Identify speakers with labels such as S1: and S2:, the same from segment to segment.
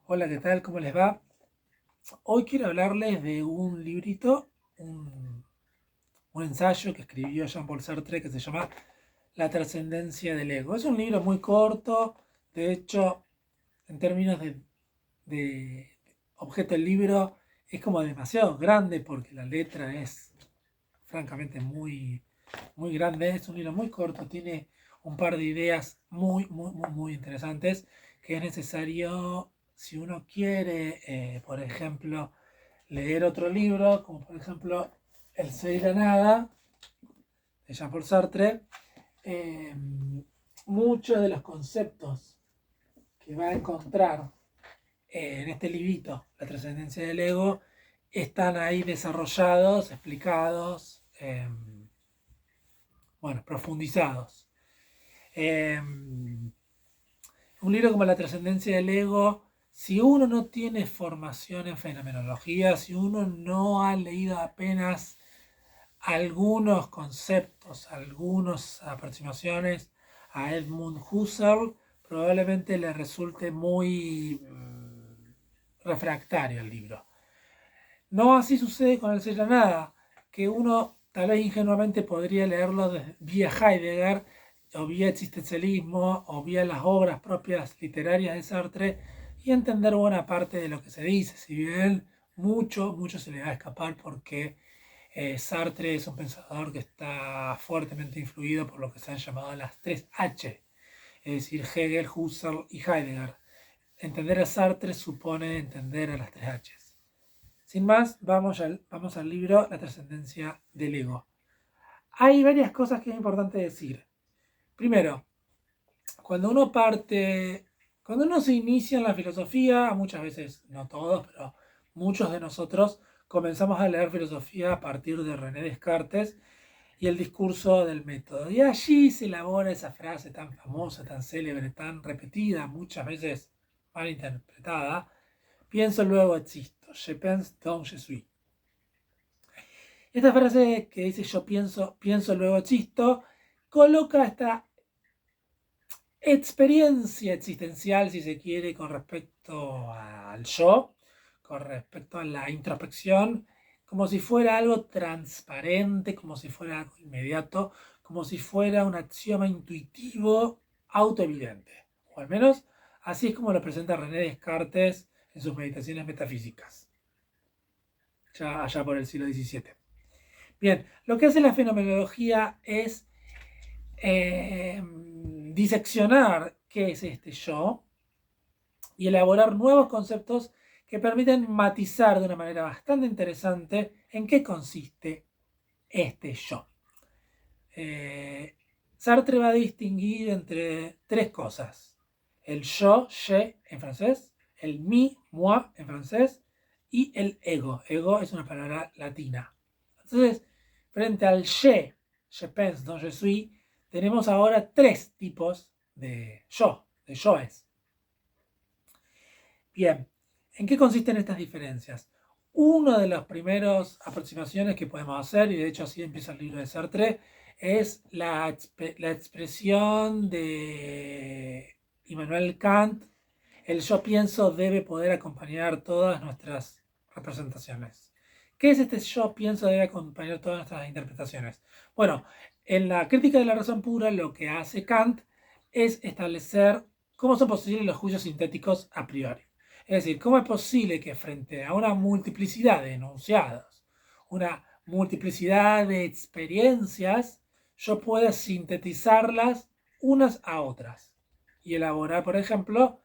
S1: Hola, ¿qué tal? ¿Cómo les va? Hoy quiero hablarles de un librito, un ensayo que escribió Jean-Paul Sartre que se llama La trascendencia del ego. Es un libro muy corto, de hecho, en términos de objeto del libro, es como demasiado grande porque la letra es francamente muy grande. Es un libro muy corto, tiene un par de ideas muy interesantes que es necesario si uno quiere, por ejemplo, leer otro libro, como por ejemplo El ser y la nada, de Jean-Paul Sartre. eh, Muchos de los conceptos que va a encontrar en este librito, La trascendencia del ego, están ahí desarrollados, explicados, bueno, profundizados. Un libro como La trascendencia del ego, si uno no tiene formación en fenomenología, si uno no ha leído apenas algunos conceptos, algunas aproximaciones a Edmund Husserl, probablemente le resulte muy refractario el libro. No así sucede con el ser la nada, que uno tal vez ingenuamente podría leerlo vía Heidegger, o vía existencialismo, o vía las obras propias literarias de Sartre, y entender buena parte de lo que se dice, si bien mucho se le va a escapar porque Sartre es un pensador que está fuertemente influido por lo que se han llamado las tres H, es decir, Hegel, Husserl y Heidegger. Entender a Sartre supone entender a las tres H's. Sin más, vamos al libro La trascendencia del ego. Hay varias cosas que es importante decir. Primero, cuando uno parte, cuando uno se inicia en la filosofía, muchas veces, no todos, pero muchos de nosotros comenzamos a leer filosofía a partir de René Descartes y el discurso del método. Y allí se elabora esa frase tan famosa, tan célebre, tan repetida, muchas veces mal interpretada. Pienso luego existo. Je pense donc je suis. Esta frase que dice yo pienso luego existo, coloca esta experiencia existencial, si se quiere, con respecto al yo, con respecto a la introspección, como si fuera algo transparente, como si fuera algo inmediato, como si fuera un axioma intuitivo autoevidente. O al menos así es como lo presenta René Descartes en sus meditaciones metafísicas, ya allá por el siglo XVII. Bien, lo que hace la fenomenología es diseccionar qué es este yo y elaborar nuevos conceptos que permiten matizar de una manera bastante interesante en qué consiste este yo. Eh, Sartre va a distinguir entre tres cosas: el yo, je en francés, el mi, moi en francés, y el ego. Ego es una palabra latina. Entonces, frente al je pense, donc je suis, tenemos ahora tres tipos de yoes. Bien, ¿en qué consisten estas diferencias? Una de las primeras aproximaciones que podemos hacer, y de hecho así empieza el libro de Sartre, es la expresión de Immanuel Kant: el yo pienso debe poder acompañar todas nuestras representaciones. ¿Qué es este yo pienso debe acompañar todas nuestras interpretaciones? Bueno, en la crítica de la razón pura lo que hace Kant es establecer cómo son posibles los juicios sintéticos a priori. Es decir, cómo es posible que frente a una multiplicidad de enunciados, una multiplicidad de experiencias, yo pueda sintetizarlas unas a otras y elaborar, por ejemplo,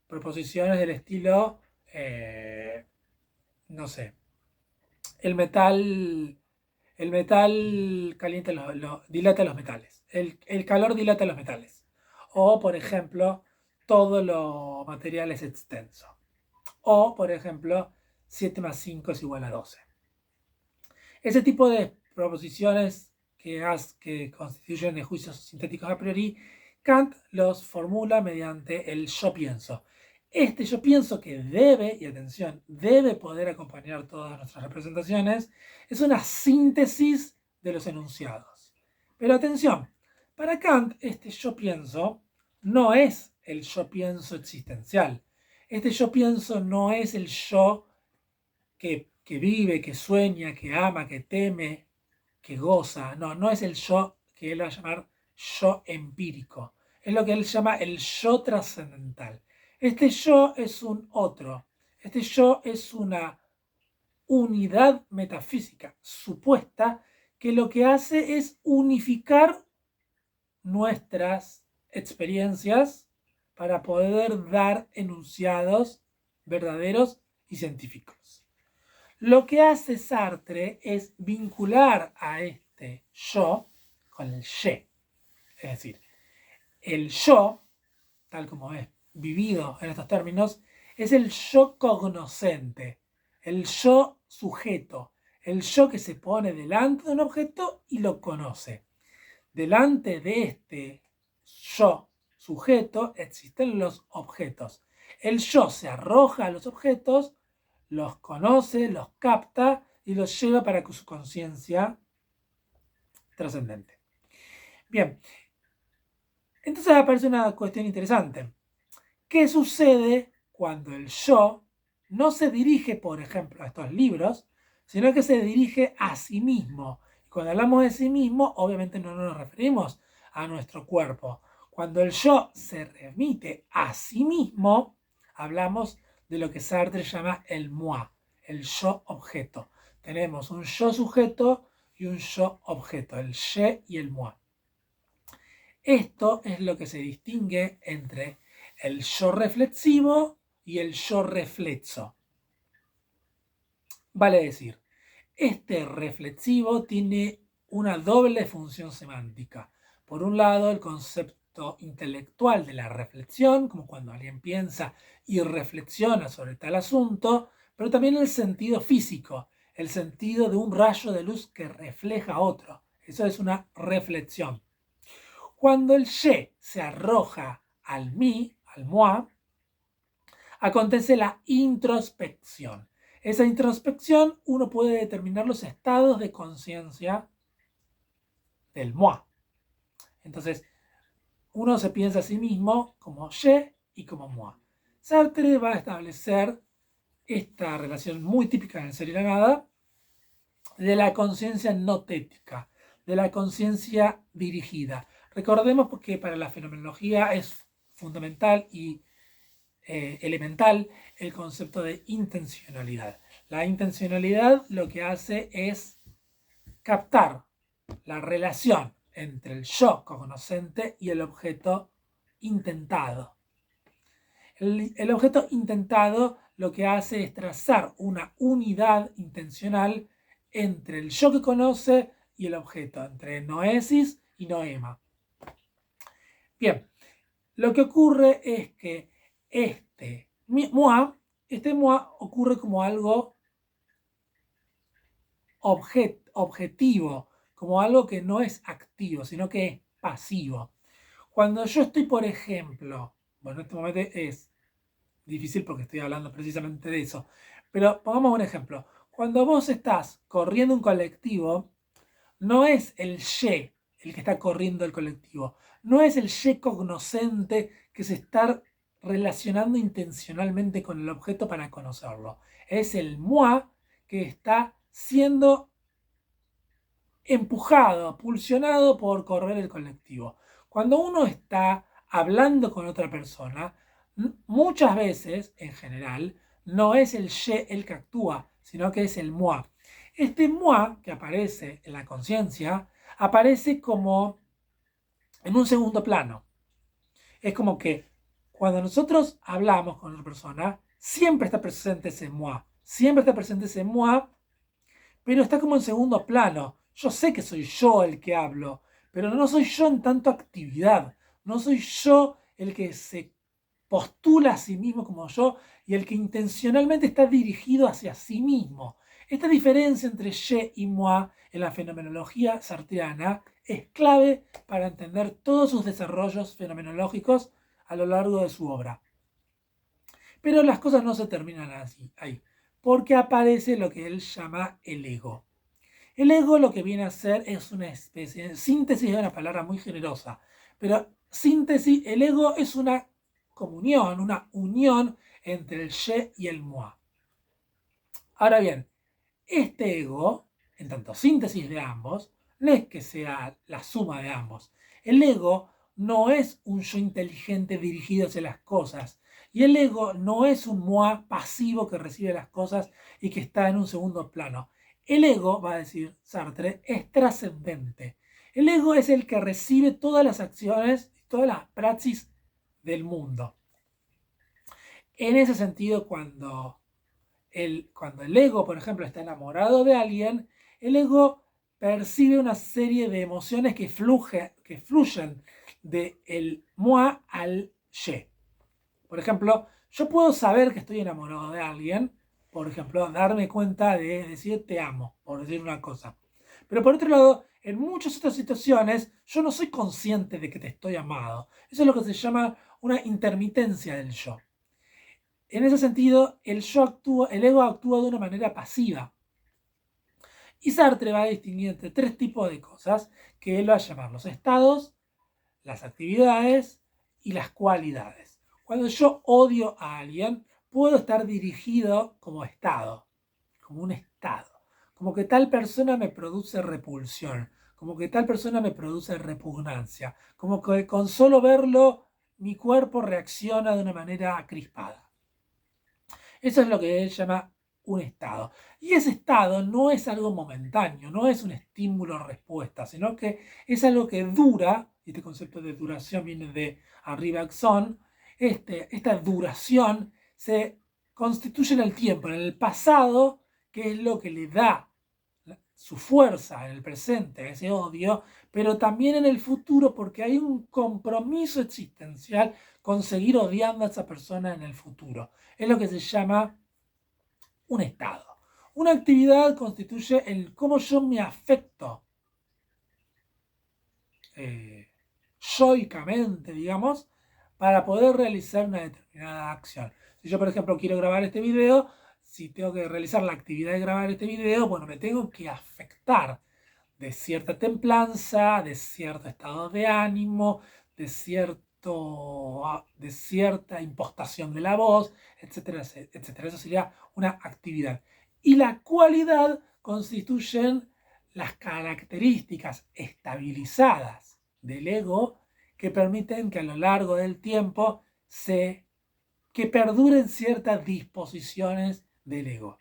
S1: proposiciones del estilo, no sé, el metal, el metal calienta dilata los metales, el calor dilata los metales. O, por ejemplo, todo lo material es extenso. O, por ejemplo, 7 más 5 es igual a 12. Ese tipo de proposiciones que constituyen de juicios sintéticos a priori, Kant los formula mediante el yo pienso. Este yo pienso que debe, y atención, debe poder acompañar todas nuestras representaciones, es una síntesis de los enunciados. Pero atención, para Kant este yo pienso no es el yo pienso existencial. Este yo pienso no es el yo que vive, que sueña, que ama, que teme, que goza. No, no es el yo que él va a llamar yo empírico. Es lo que él llama el yo trascendental. Este yo es un otro. Este yo es una unidad metafísica supuesta que lo que hace es unificar nuestras experiencias para poder dar enunciados verdaderos y científicos. Lo que hace Sartre es vincular a este yo con el je. Es decir, el yo, tal como es vivido en estos términos, es el yo cognoscente, el yo sujeto, el yo que se pone delante de un objeto y lo conoce. Delante de este yo sujeto existen los objetos. El yo se arroja a los objetos, los conoce, los capta y los lleva para su conciencia trascendente. Bien, entonces aparece una cuestión interesante. ¿Qué sucede cuando el yo no se dirige, por ejemplo, a estos libros, sino que se dirige a sí mismo? Cuando hablamos de sí mismo, obviamente no nos referimos a nuestro cuerpo. Cuando el yo se remite a sí mismo, hablamos de lo que Sartre llama el moi, el yo objeto. Tenemos un yo sujeto y un yo objeto, el je y el moi. Esto es lo que se distingue entre el yo reflexivo y el yo reflexo. Vale decir, este reflexivo tiene una doble función semántica. Por un lado, el concepto intelectual de la reflexión, como cuando alguien piensa y reflexiona sobre tal asunto, pero también el sentido físico, el sentido de un rayo de luz que refleja a otro. Eso es una reflexión. Cuando el je se arroja al mí, al moi, acontece la introspección. Esa introspección uno puede determinar los estados de conciencia del moi. Entonces, uno se piensa a sí mismo como je y como moi. Sartre va a establecer esta relación muy típica en el ser y la nada de la conciencia notética, de la conciencia dirigida. Recordemos que para la fenomenología es fundamental y elemental el concepto de intencionalidad. La intencionalidad lo que hace es captar la relación entre el yo cognoscente y el objeto intentado. El objeto intentado lo que hace es trazar una unidad intencional entre el yo que conoce y el objeto, entre noesis y noema. Bien, lo que ocurre es que este moi ocurre como algo objetivo, como algo que no es activo, sino que es pasivo. Cuando yo estoy, por ejemplo, bueno, en este momento es difícil porque estoy hablando precisamente de eso, pero pongamos un ejemplo. Cuando vos estás corriendo un colectivo, no es el ye el que está corriendo el colectivo, no es el ye cognoscente que se está relacionando intencionalmente con el objeto para conocerlo. Es el moi que está siendo empujado, pulsionado por correr el colectivo. Cuando uno está hablando con otra persona, muchas veces, en general, no es el je el que actúa, sino que es el moi. Este moi que aparece en la conciencia aparece como en un segundo plano. Es como que cuando nosotros hablamos con otra persona, siempre está presente ese moi. Siempre está presente ese moi, pero está como en segundo plano. Yo sé que soy yo el que hablo, pero no soy yo en tanto actividad. No soy yo el que se postula a sí mismo como yo y el que intencionalmente está dirigido hacia sí mismo. Esta diferencia entre je y moi en la fenomenología sartreana es clave para entender todos sus desarrollos fenomenológicos a lo largo de su obra. Pero las cosas no se terminan así, ahí, porque aparece lo que él llama el ego. El ego lo que viene a ser es una especie de síntesis, de una palabra muy generosa, pero síntesis, el ego es una comunión, una unión entre el je y el moi. Ahora bien, este ego, en tanto síntesis de ambos, no es que sea la suma de ambos. El ego no es un yo inteligente dirigido hacia las cosas. Y el ego no es un moi pasivo que recibe las cosas y que está en un segundo plano. El ego, va a decir Sartre, es trascendente. El ego es el que recibe todas las acciones, todas las praxis del mundo. En ese sentido, cuando el ego, por ejemplo, está enamorado de alguien, el ego percibe una serie de emociones que fluyen del moi al je. Por ejemplo, yo puedo saber que estoy enamorado de alguien, por ejemplo, darme cuenta de decir te amo, por decir una cosa. Pero por otro lado, en muchas otras situaciones, yo no soy consciente de que te estoy amado. Eso es lo que se llama una intermitencia del yo. En ese sentido, el ego actúa de una manera pasiva. Y Sartre va a distinguir entre tres tipos de cosas que él va a llamar los estados, las actividades y las cualidades. Cuando yo odio a alguien, puedo estar dirigido como estado, como un estado. Como que tal persona me produce repulsión, como que tal persona me produce repugnancia, como que con solo verlo mi cuerpo reacciona de una manera crispada. Eso es lo que él llama un estado. Y ese estado no es algo momentáneo, no es un estímulo-respuesta, sino que es algo que dura, y este concepto de duración viene de Henri Bergson, esta duración se constituye en el tiempo, en el pasado, que es lo que le da su fuerza en el presente, ese odio, pero también en el futuro porque hay un compromiso existencial con seguir odiando a esa persona en el futuro. Es lo que se llama un estado. Una actividad constituye el cómo yo me afecto yoicamente, digamos, para poder realizar una determinada acción. Si yo, por ejemplo, quiero grabar este video, si tengo que realizar la actividad de grabar este video, bueno, me tengo que afectar de cierta templanza, de cierto estado de ánimo, de cierta impostación de la voz, etcétera, etcétera. Eso sería una actividad. Y la cualidad constituyen las características estabilizadas del ego que permiten que a lo largo del tiempo que perduren ciertas disposiciones del ego.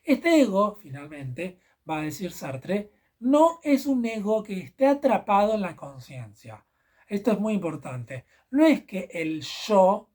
S1: Este ego, finalmente, va a decir Sartre, no es un ego que esté atrapado en la conciencia. Esto es muy importante. No es que el yo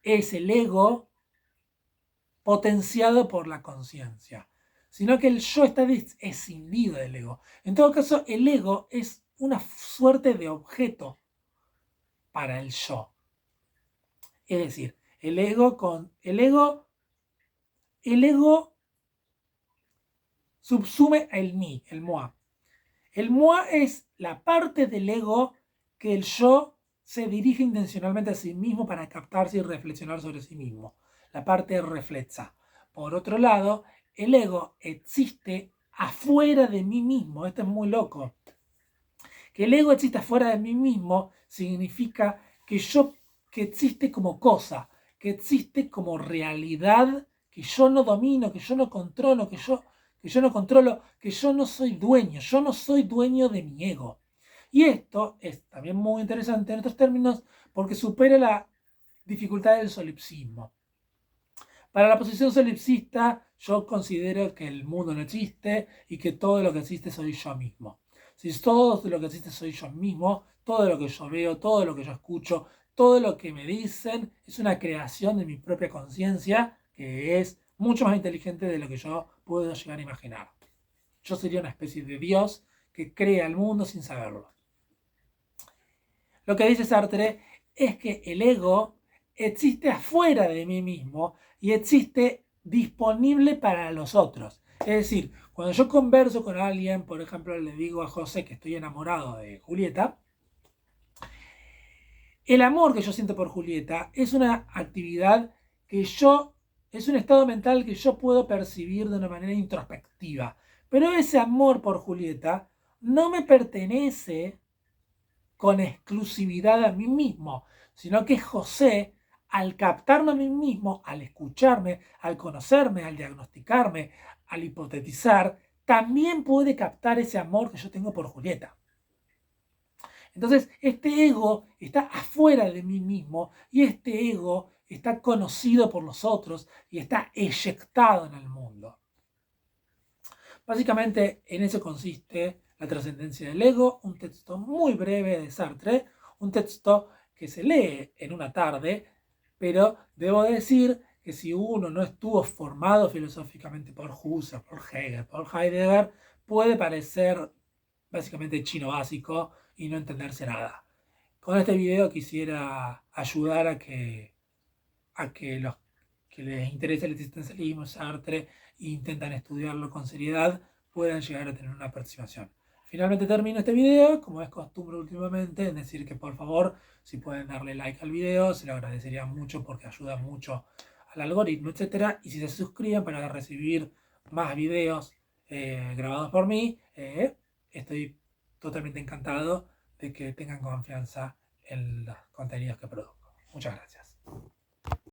S1: es el ego potenciado por la conciencia, sino que el yo está escindido del ego. En todo caso, el ego es una suerte de objeto para el yo. Es decir, el ego subsume el mí, el moi. El moi es la parte del ego que el yo se dirige intencionalmente a sí mismo para captarse y reflexionar sobre sí mismo. La parte reflexa. Por otro lado, el ego existe afuera de mí mismo. Esto es muy loco. Que el ego exista afuera de mí mismo significa que existe como cosa, que existe como realidad que yo no domino, que yo no controlo, que yo no soy dueño, yo no soy dueño de mi ego. Y esto es también muy interesante en estos términos porque supera la dificultad del solipsismo. Para la posición solipsista, yo considero que el mundo no existe y que todo lo que existe soy yo mismo. Si todo lo que existe soy yo mismo, todo lo que yo veo, todo lo que yo escucho, todo lo que me dicen es una creación de mi propia conciencia que es mucho más inteligente de lo que yo puedo llegar a imaginar. Yo sería una especie de Dios que crea el mundo sin saberlo. Lo que dice Sartre es que el ego existe afuera de mí mismo y existe disponible para los otros. Es decir, cuando yo converso con alguien, por ejemplo, le digo a José que estoy enamorado de Julieta, el amor que yo siento por Julieta es una actividad es un estado mental que yo puedo percibir de una manera introspectiva. Pero ese amor por Julieta no me pertenece con exclusividad a mí mismo, sino que José al captarme a mí mismo, al escucharme, al conocerme, al diagnosticarme, al hipotetizar, también puede captar ese amor que yo tengo por Julieta. Entonces, este ego está afuera de mí mismo y este ego está conocido por los otros y está eyectado en el mundo. Básicamente, en eso consiste La trascendencia del ego, un texto muy breve de Sartre, un texto que se lee en una tarde, pero debo decir que si uno no estuvo formado filosóficamente por Husserl, por Hegel, por Heidegger, puede parecer básicamente chino básico y no entenderse nada. Con este video quisiera ayudar a que los que les interesa el existencialismo, Sartre, e intentan estudiarlo con seriedad, puedan llegar a tener una aproximación. Finalmente termino este video, como es costumbre últimamente, en decir que por favor, si pueden darle like al video, se lo agradecería mucho porque ayuda mucho al algoritmo, etc. Y si se suscriben para recibir más videos grabados por mí, estoy totalmente encantado de que tengan confianza en los contenidos que produzco. Muchas gracias.